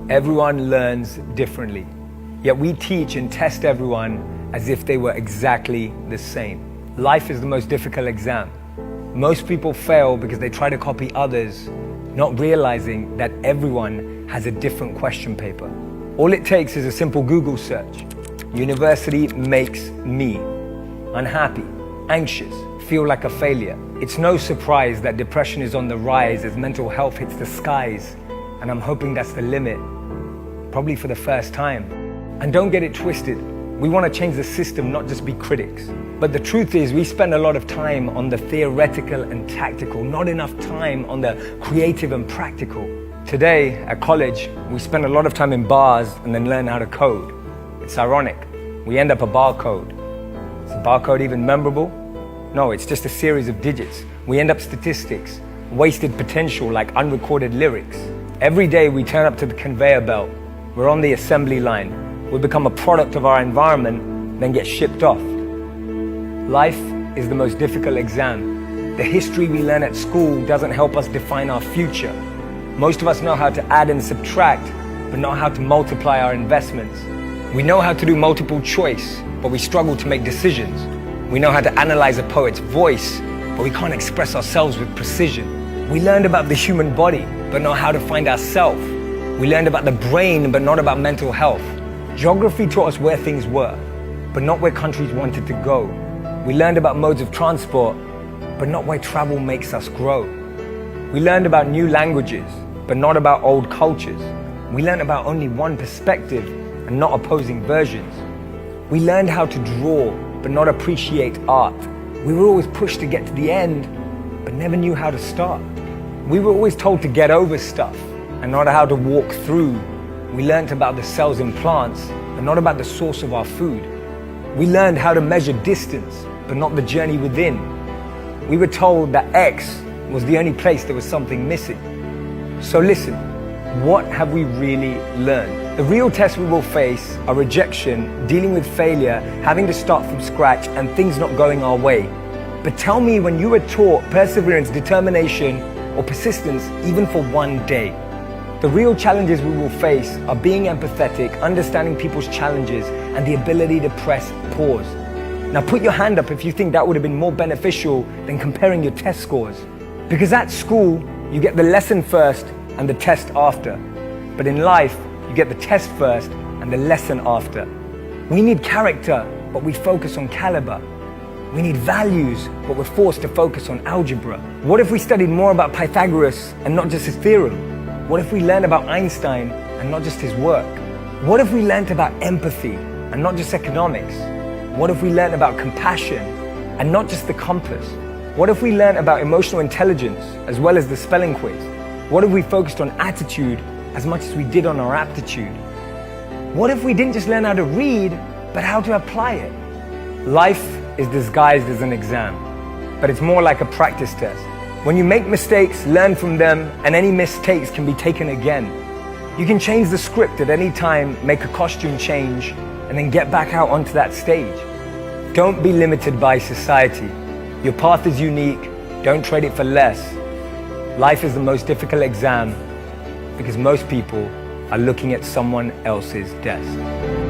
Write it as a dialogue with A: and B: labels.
A: Everyone learns differently, yet we teach and test everyone as if they were exactly the same. Life is the most difficult exam. Most people fail because they try to copy others, not realizing that everyone has a different question paper. All it takes is a simple Google search. University makes me unhappy, anxious, feel like a failure. It's no surprise that depression is on the rise as mental health hits the skies, and I'm hoping that's the limit, probably for the first time. And don't get it twisted, we want to change the system, not just be critics. But the truth is, we spend a lot of time on the theoretical and tactical, not enough time on the creative and practical. Today, at college, we spend a lot of time in bars and then learn how to code. It's ironic. We end up a barcode. Is a barcode even memorable? No, it's just a series of digits. We end up statistics, wasted potential like unrecorded lyrics. Every day we turn up to the conveyor belt. We're on the assembly line. We become a product of our environment, then get shipped off. Life is the most difficult exam. The history we learn at school doesn't help us define our future. Most of us know how to add and subtract, but not how to multiply our investments. We know how to do multiple choice, but we struggle to make decisions. We know how to analyze a poet's voice, but we can't express ourselves with precision. We learned about the human body, but not how to find ourselves. We learned about the brain, but not about mental health. Geography taught us where things were, but not where countries wanted to go. We learned about modes of transport, but not where travel makes us grow. We learned about new languages, but not about old cultures. We learned about only one perspective and not opposing versions. We learned how to draw, but not appreciate art. We were always pushed to get to the end, but never knew how to start. We were always told to get over stuff and not how to walk through. We learned about the cells in plants, but not about the source of our food. We learned how to measure distance, but not the journey within. We were told that X was the only place there was something missing. So listen, what have we really learned? The real tests we will face are rejection, dealing with failure, having to start from scratch, and things not going our way. But tell me when you were taught perseverance, determination, or persistence even for one day. The real challenges we will face are being empathetic, understanding people's challenges, and the ability to press pause. Now put your hand up if you think that would have been more beneficial than comparing your test scores. Because at school, you get the lesson first and the test after. But in life, you get the test first and the lesson after. We need character, but we focus on caliber. We need values, but we're forced to focus on algebra. What if we studied more about Pythagoras and not just his theorem? What if we learned about Einstein and not just his work? What if we learned about empathy and not just economics? What if we learned about compassion and not just the compass? What if we learned about emotional intelligence as well as the spelling quiz? What if we focused on attitude as much as we did on our aptitude? What if we didn't just learn how to read, but how to apply it? Life is disguised as an exam, but it's more like a practice test. When you make mistakes, learn from them, and any mistakes can be taken again. You can change the script at any time, make a costume change, and then get back out onto that stage. Don't be limited by society. Your path is unique. Don't trade it for less. Life is the most difficult exam because most people are looking at someone else's desk.